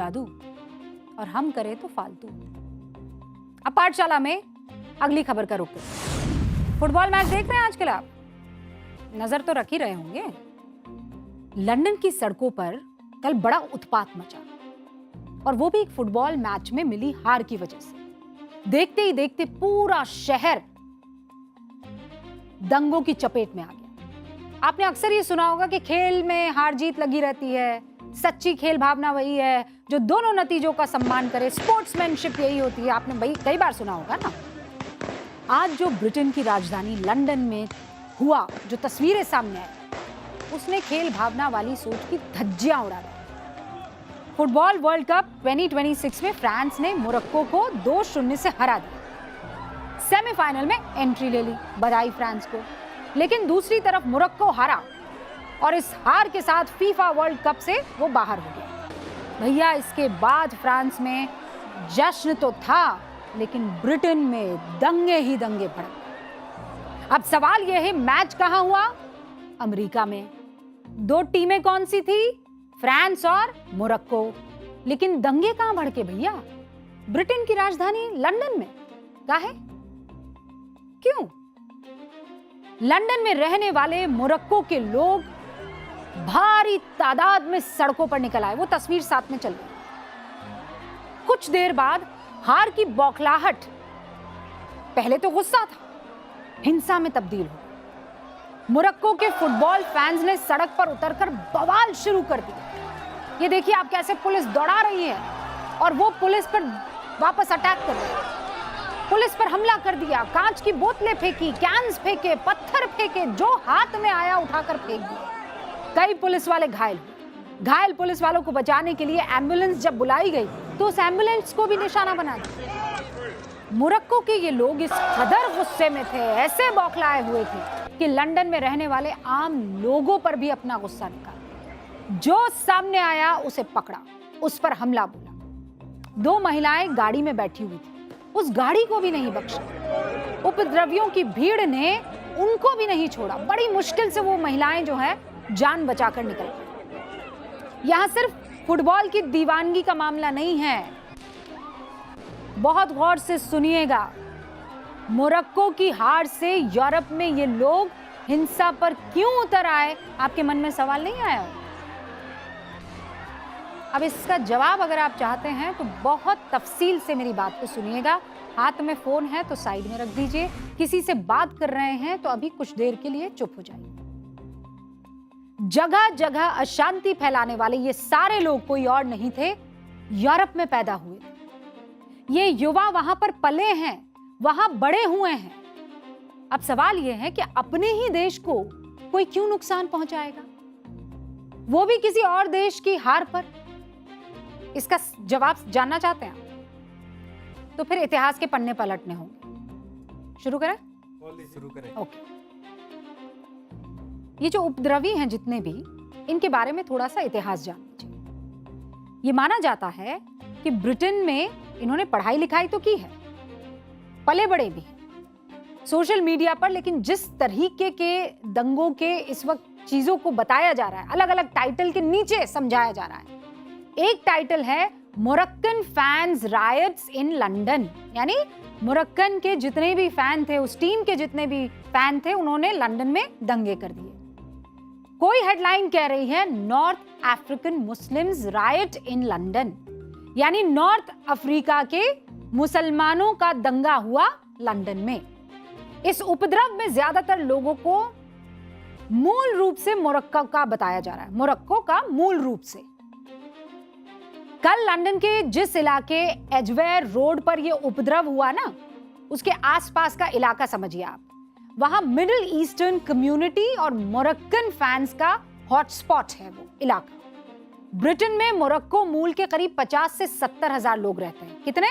जादू और हम करें तो फालतू। अब पाठशाला में अगली खबर का रुख। फुटबॉल मैच देख रहे हैं आजकल आप? नजर तो रख ही रहे होंगे। लंदन की सड़कों पर कल बड़ा उत्पात मचा और वो भी एक फुटबॉल मैच में मिली हार की वजह से। देखते ही देखते पूरा शहर दंगों की चपेट में आ गया। आपने अक्सर ये सुना होगा कि खेल में हार जीत लगी रहती है, सच्ची खेल भावना वही है जो दोनों नतीजों का सम्मान करे, स्पोर्ट्समैनशिप यही होती है। आपने भाई कई बार सुना होगा ना। आज जो ब्रिटेन की राजधानी लंदन में हुआ, जो तस्वीरें सामने आई, उसने खेल भावना वाली सोच की धज्जियां उड़ा दी। फुटबॉल वर्ल्ड कप 2026 में फ्रांस ने मोरक्को को 2-0 से हरा दिया, सेमीफाइनल में एंट्री ले ली। बधाई फ्रांस को। लेकिन दूसरी तरफ मोरक्को हारा और इस हार के साथ फीफा वर्ल्ड कप से वो बाहर हो गया। भैया इसके बाद फ्रांस में जश्न तो था, लेकिन ब्रिटेन में दंगे ही दंगे भड़क। अब सवाल यह है, मैच कहां हुआ? अमेरिका में। दो टीमें कौन सी थी? फ्रांस और मोरक्को। लेकिन दंगे कहां भड़के भैया? ब्रिटेन की राजधानी लंदन में। काहे? क्यों? लंदन में रहने वाले मोरक्को के लोग भारी तादाद में सड़कों पर निकल आए। वो तस्वीर साथ में चल रही। कुछ देर बाद हार की बौखलाहट, पहले तो गुस्सा था, हिंसा में तब्दील हो। मोरक्को के फुटबॉल फैंस ने सड़क पर उतरकर बवाल शुरू कर दिया। ये देखिए आप कैसे पुलिस दौड़ा रही है और वो पुलिस पर वापस अटैक कर रही है। पुलिस पर हमला कर दिया, कांच की बोतलें फेंकी, कैन्स फेंके, पत्थर फेंके, जो हाथ में आया उठाकर फेंक दिया। कई पुलिस वाले घायल हुए। घायल पुलिस वालों को बचाने के लिए एम्बुलेंस जब बुलाई गई तो उस एम्बुलेंस को भी निशाना बना दिया। मोरक्को के ये लोग इस कदर गुस्से में थे, ऐसे बौखलाए हुए थे कि लंदन में रहने वाले आम लोगों पर भी अपना गुस्सा निकाला। जो सामने आया उसे पकड़ा, उस पर हमला बोला। दो महिलाएं गाड़ी में बैठी हुई थी, उस गाड़ी को भी नहीं बख्शा। उपद्रवियों की भीड़ ने उनको भी नहीं छोड़ा। बड़ी मुश्किल से वो महिलाएं जो है जान बचाकर निकल गई। यहां सिर्फ फुटबॉल की दीवानगी का मामला नहीं है। बहुत गौर से सुनिएगा। मोरक्को की हार से यूरोप में ये लोग हिंसा पर क्यों उतर आए? आपके मन में सवाल नहीं आया? अब इसका जवाब अगर आप चाहते हैं तो बहुत तफसील से मेरी बात को सुनिएगा। हाथ में फोन है तो साइड में रख दीजिए। किसी से बात कर रहे हैं तो अभी कुछ देर के लिए चुप हो जाइए। जगह जगह अशांति फैलाने वाले ये सारे लोग कोई और नहीं थे, यूरोप में पैदा हुए थे। ये युवा वहां पर पले हैं, वहां बड़े हुए हैं। अब सवाल यह है कि अपने ही देश को कोई क्यों नुकसान पहुंचाएगा, वो भी किसी और देश की हार पर? इसका जवाब जानना चाहते हैं तो फिर इतिहास के पन्ने पलटने होंगे। शुरू करें? शुरू करें। ओके। ये जो उपद्रवी हैं जितने भी, इनके बारे में थोड़ा सा इतिहास जान लीजिए। ये माना जाता है कि ब्रिटेन में इन्होंने पढ़ाई लिखाई तो की है, पले बड़े भी हैं सोशल मीडिया पर, लेकिन जिस तरीके के दंगों के इस वक्त चीजों को बताया जा रहा है, अलग अलग टाइटल के नीचे समझाया जा रहा है। एक टाइटल है Moroccan fans riots in London, यानी मोरक्कन के जितने भी फैन थे, उस टीम के जितने भी फैन थे, उन्होंने लंदन में दंगे कर दिए। कोई हेडलाइन कह रही है north African Muslims riot in London, यानी नॉर्थ अफ्रीका के मुसलमानों का दंगा हुआ लंदन में। इस उपद्रव में ज्यादातर लोगों को मूल रूप से मोरक्को का बताया जा रहा है, मोरक्को का मूल रूप से। कल लंदन के जिस इलाके एजवेयर रोड पर यह उपद्रव हुआ ना, उसके आसपास का इलाका समझिए आप। वहां मिडिल ईस्टर्न कम्युनिटी और मोरक्कन फैंस का हॉटस्पॉट है वो इलाका। ब्रिटेन में मोरक्को मूल के करीब 50 से 70 हजार लोग रहते हैं। कितने?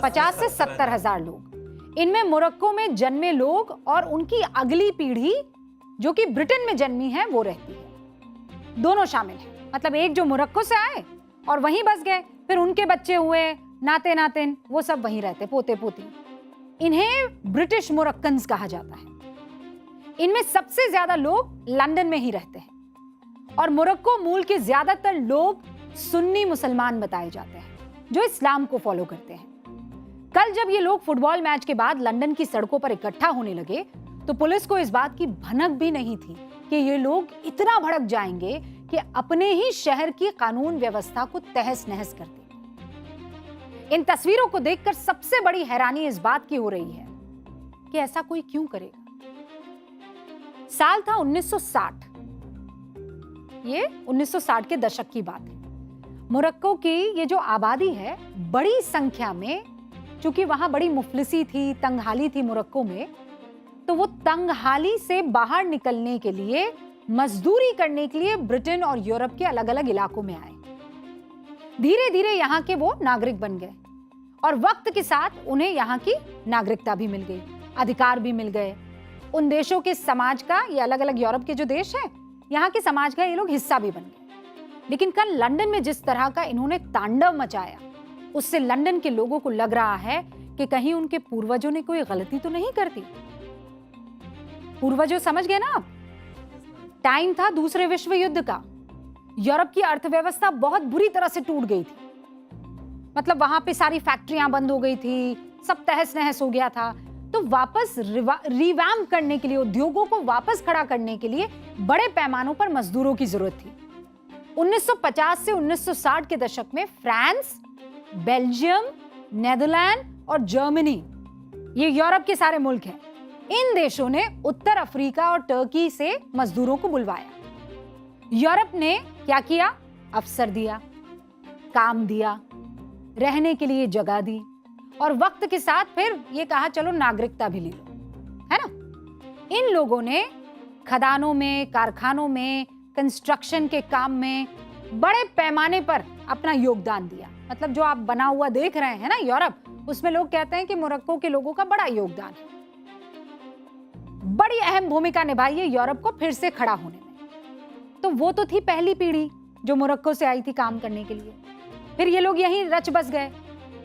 50 से 70 हजार लोग। इनमें मोरक्को में जन्मे लोग और उनकी अगली पीढ़ी जो कि ब्रिटेन में जन्मी है वो रहती है। दोनों शामिल हैं। मतलब एक जो मोरक्को से आए और वहीं बस गए, फिर उनके बच्चे हुए, नाते नातिन, वो सब वहीं रहते, पोते पोती। इन्हें ब्रिटिश मोरक्कन्स कहा जाता है। इनमें सबसे ज्यादा लोग लंदन में ही रहते हैं और मोरक्को मूल के ज्यादातर लोग सुन्नी मुसलमान बताए जाते हैं जो इस्लाम को फॉलो करते हैं। कल जब ये लोग फुटबॉल मैच के बाद लंदन की सड़कों पर इकट्ठा होने लगे तो पुलिस को इस बात की भनक भी नहीं थी कि ये लोग इतना भड़क जाएंगे कि अपने ही शहर की कानून व्यवस्था को तहस नहस कर देंगे। इन तस्वीरों को देखकर सबसे बड़ी हैरानी इस बात की हो रही है कि ऐसा कोई क्यों करेगा। साल था 1960। ये 1960 के दशक की बात है। मोरक्को की ये जो आबादी है बड़ी संख्या में, चूंकि वहां बड़ी मुफलिसी थी, तंगहाली थी मोरक्को में, तो वो तंगहाली से बाहर निकलने के लिए, मजदूरी करने के लिए ब्रिटेन और यूरोप के अलग अलग इलाकों में आए। धीरे धीरे यहाँ के वो नागरिक बन गए और वक्त के साथ उन्हें यहाँ की नागरिकता भी मिल गई, अधिकार भी मिल गए। उन देशों के समाज का, ये अलग अलग यूरोप के जो देश हैं, यहाँ के समाज का ये लोग हिस्सा भी बन गए। लेकिन कल लंदन में जिस तरह का इन्होंने तांडव मचाया, उससे लंदन के लोगों को लग रहा है कि कहीं उनके पूर्वजों ने कोई गलती तो नहीं कर दी। पूर्वजों समझ गए ना आप? टाइम था दूसरे विश्व युद्ध का। यूरोप की अर्थव्यवस्था बहुत बुरी तरह से टूट गई थी। मतलब वहां पे सारी फैक्ट्रियां बंद हो गई थी, सब तहस नहस हो गया था। तो वापस रिवैम्प करने के लिए, उद्योगों को वापस खड़ा करने के लिए बड़े पैमानों पर मजदूरों की जरूरत थी। 1950 से 1960 के दशक में फ्रांस, बेल्जियम, नेदरलैंड और जर्मनी, ये यूरोप के सारे मुल्क हैं, इन देशों ने उत्तर अफ्रीका और टर्की से मजदूरों को बुलवाया। यूरोप ने क्या किया? अवसर दिया, काम दिया, रहने के लिए जगह दी और वक्त के साथ फिर ये कहा चलो नागरिकता भी ले लो, है ना। इन लोगों ने खदानों में, कारखानों में, कंस्ट्रक्शन के काम में बड़े पैमाने पर अपना योगदान दिया। मतलब जो आप बना हुआ देख रहे हैं ना यूरोप, उसमें लोग कहते हैं कि मोरक्को के लोगों का बड़ा योगदान है। बड़ी अहम भूमिका निभाई है यूरोप को फिर से खड़ा होने में। तो वो तो थी पहली पीढ़ी जो मोरक्को से आई थी काम करने के लिए। फिर ये लोग यहीं रच बस गए,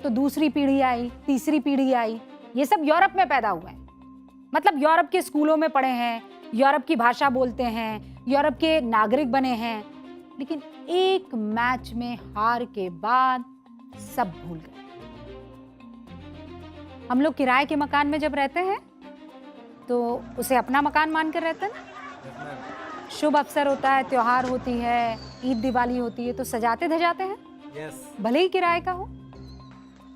तो दूसरी पीढ़ी आई, तीसरी पीढ़ी आई, ये सब यूरोप में पैदा हुए हैं। मतलब यूरोप के स्कूलों में पढ़े हैं, यूरोप की भाषा बोलते हैं, यूरोप के नागरिक बने हैं। लेकिन एक मैच में हार के बाद सब भूल गए। हम लोग किराए के मकान में जब रहते हैं तो उसे अपना मकान मानकर रहते हैं ना। शुभ अवसर होता है, त्योहार होती है, ईद दिवाली होती है, तो सजाते धजाते हैं, भले ही किराए का हो।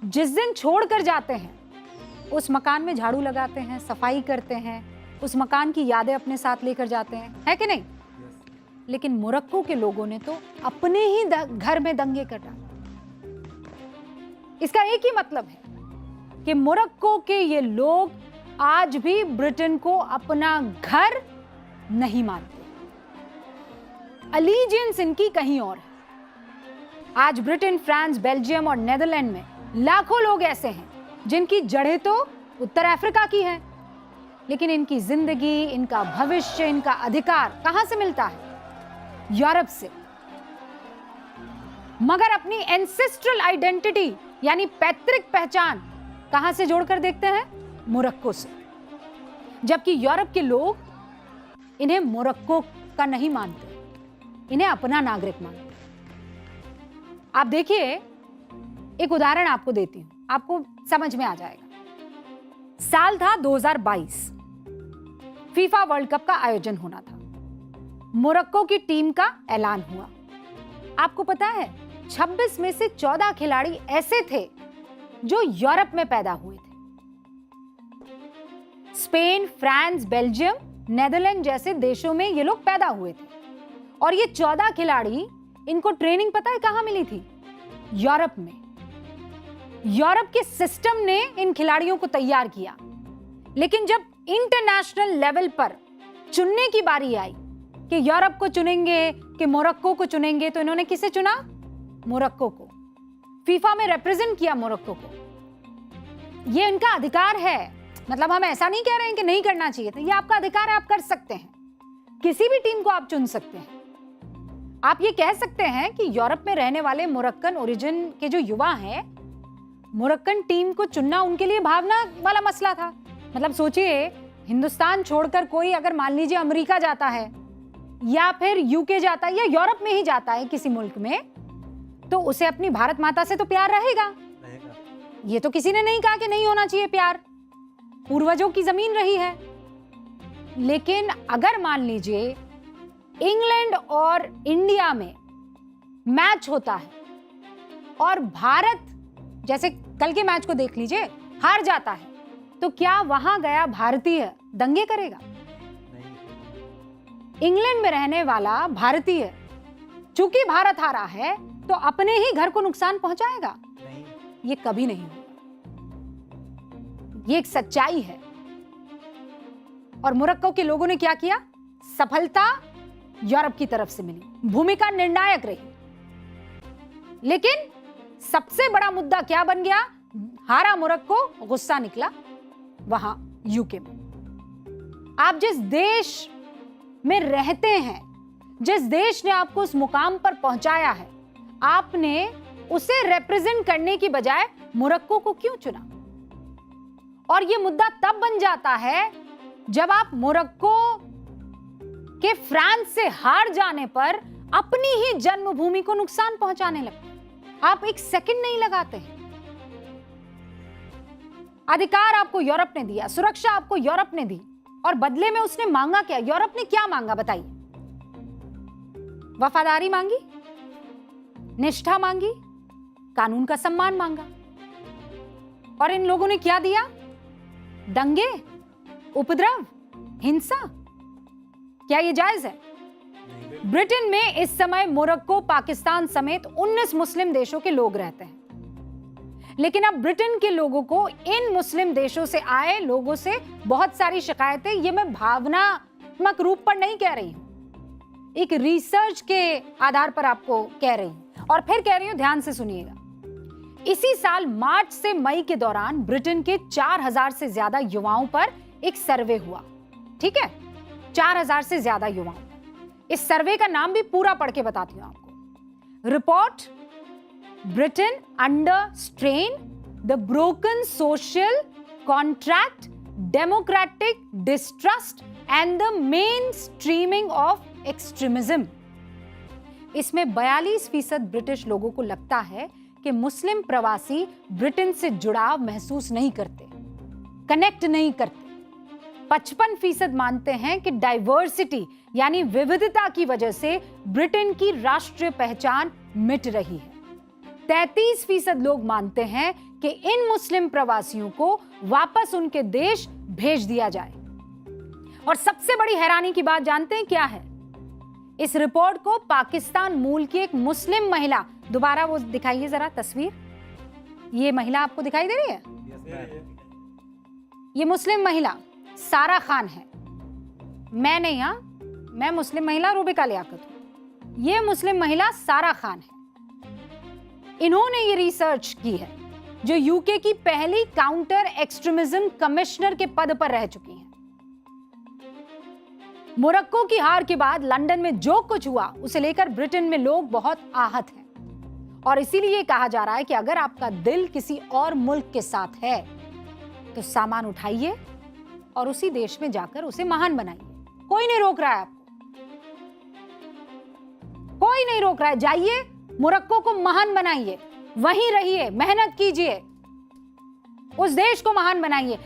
जिस दिन छोड़ कर जाते हैं उस मकान में झाड़ू लगाते हैं, सफाई करते हैं, उस मकान की यादें अपने साथ लेकर जाते हैं, है कि नहीं? लेकिन मोरक्को के लोगों ने तो अपने ही घर में दंगे कर डाले। इसका एक ही मतलब है कि मोरक्को के ये लोग आज भी ब्रिटेन को अपना घर नहीं मानते। अलीजियंस इनकी कहीं और है। आज ब्रिटेन, फ्रांस, बेल्जियम और नेदरलैंड में लाखों लोग ऐसे हैं जिनकी जड़ें तो उत्तर अफ्रीका की हैं, लेकिन इनकी जिंदगी, इनका भविष्य, इनका अधिकार कहां से मिलता है? यूरोप से। मगर अपनी एंसेस्ट्रल आइडेंटिटी यानी पैतृक पहचान कहां से जोड़कर देखते हैं? मोरक्को से। जबकि यूरोप के लोग इन्हें मोरक्को का नहीं मानते, इन्हें अपना नागरिक मानते। आप देखिए, एक उदाहरण आपको देती हूं, आपको समझ में आ जाएगा। साल था 2022, फीफा वर्ल्ड कप का आयोजन होना था। मोरक्को की टीम का ऐलान हुआ। आपको पता है 26 में से 14 खिलाड़ी ऐसे थे जो यूरोप में पैदा हुए थे। स्पेन, फ्रांस, बेल्जियम, नेदरलैंड जैसे देशों में ये लोग पैदा हुए थे। और ये 14 खिलाड़ी, इनको ट्रेनिंग पता है कहां मिली थी? यूरोप में। यूरोप के सिस्टम ने इन खिलाड़ियों को तैयार किया। लेकिन जब इंटरनेशनल लेवल पर चुनने की बारी आई कि यूरोप को चुनेंगे कि मोरक्को को चुनेंगे, तो इन्होंने किसे चुना? मोरक्को को। फीफा में रिप्रेजेंट किया मोरक्को को। ये इनका अधिकार है। मतलब हम ऐसा नहीं कह रहे हैं कि नहीं करना चाहिए था, ये आपका अधिकार है, आप कर सकते हैं। किसी भी टीम को आप चुन सकते हैं। आप ये कह सकते हैं कि यूरोप में रहने वाले मोरक्कन ओरिजिन के जो युवा हैं, मोरक्कन टीम को चुनना उनके लिए भावना वाला मसला था। मतलब सोचिए, हिंदुस्तान छोड़कर कोई अगर मान लीजिए अमेरिका जाता है या फिर यूके जाता है या यूरोप में ही जाता है किसी मुल्क में, तो उसे अपनी भारत माता से तो प्यार रहेगा। ये तो किसी ने नहीं कहा कि नहीं होना चाहिए प्यार, पूर्वजों की जमीन रही है। लेकिन अगर मान लीजिए इंग्लैंड और इंडिया में मैच होता है और भारत, जैसे कल के मैच को देख लीजिए, हार जाता है, तो क्या वहां गया भारतीय दंगे करेगा? इंग्लैंड में रहने वाला भारतीय चूंकि भारत हारा है तो अपने ही घर को नुकसान पहुंचाएगा? ये कभी नहीं होगा। ये एक सच्चाई है। और मोरक्को के लोगों ने क्या किया? सफलता यूरोप की तरफ से मिली, भूमिका निर्णायक रही। लेकिन सबसे बड़ा मुद्दा क्या बन गया? हारा मोरक्को, गुस्सा निकला वहां यूके में। आप जिस देश में रहते हैं, जिस देश ने आपको उस मुकाम पर पहुंचाया है, आपने उसे रिप्रेजेंट करने की बजाय मोरक्को को क्यों चुना? और यह मुद्दा तब बन जाता है जब आप मोरक्को के फ्रांस से हार जाने पर अपनी ही जन्मभूमि को नुकसान पहुंचाने लगते हैं। आप एक सेकंड नहीं लगाते हैं। अधिकार आपको यूरोप ने दिया, सुरक्षा आपको यूरोप ने दी, और बदले में उसने मांगा क्या? यूरोप ने क्या मांगा बताइए? वफादारी मांगी, निष्ठा मांगी, कानून का सम्मान मांगा। और इन लोगों ने क्या दिया? दंगे, उपद्रव, हिंसा। क्या ये जायज है? ब्रिटेन में इस समय मोरक्को, पाकिस्तान समेत 19 मुस्लिम देशों के लोग रहते हैं। लेकिन अब ब्रिटेन के लोगों को इन मुस्लिम देशों से आए लोगों से बहुत सारी शिकायतें, ये मैं भावनात्मक रूप पर नहीं कह रही हूं, एक रिसर्च के आधार पर आपको कह रही हूं, और फिर कह रही हूं, ध्यान से सुनिएगा। इसी साल मार्च से मई के दौरान ब्रिटेन के 4000 से ज्यादा युवाओं पर एक सर्वे हुआ। ठीक है, 4000 से ज्यादा युवाओं। इस सर्वे का नाम भी पूरा पढ़ के बताती हूं आपको। Report Britain under strain, the broken social contract, democratic distrust and the main streaming of extremism. इसमें 42% ब्रिटिश लोगों को लगता है कि मुस्लिम प्रवासी ब्रिटेन से जुड़ाव महसूस नहीं करते, कनेक्ट नहीं करते। 55% मानते हैं कि डाइवर्सिटी यानी विविधता की वजह से ब्रिटेन की राष्ट्रीय पहचान मिट रही है। 33% लोग मानते हैं कि इन मुस्लिम प्रवासियों को वापस उनके देश भेज दिया जाए। और सबसे बड़ी हैरानी की बात जानते हैं क्या है? इस रिपोर्ट को पाकिस्तान मूल की एक मुस्लिम महिला, दोबारा वो दिखाइए जरा तस्वीर, ये महिला आपको दिखाई दे रही है? ये मुस्लिम महिला सारा खान है। मैं नहीं, मैं मुस्लिम महिला रूबिका लियाकत हूं। ये मुस्लिम महिला सारा खान है। इन्होंने ये रिसर्च की है, जो यूके की पहली काउंटर एक्सट्रीमिज्म कमिश्नर के पद पर रह चुकी हैं। मोरक्को की हार के बाद लंदन में जो कुछ हुआ उसे लेकर ब्रिटेन में लोग बहुत आहत हैं, और इसीलिए कहा जा रहा है कि अगर आपका दिल किसी और मुल्क के साथ है तो सामान उठाइए और उसी देश में जाकर उसे महान बनाइए। कोई नहीं रोक रहा है आपको, कोई नहीं रोक रहा है। जाइए, मोरक्को को महान बनाइए, वहीं रहिए, मेहनत कीजिए, उस देश को महान बनाइए।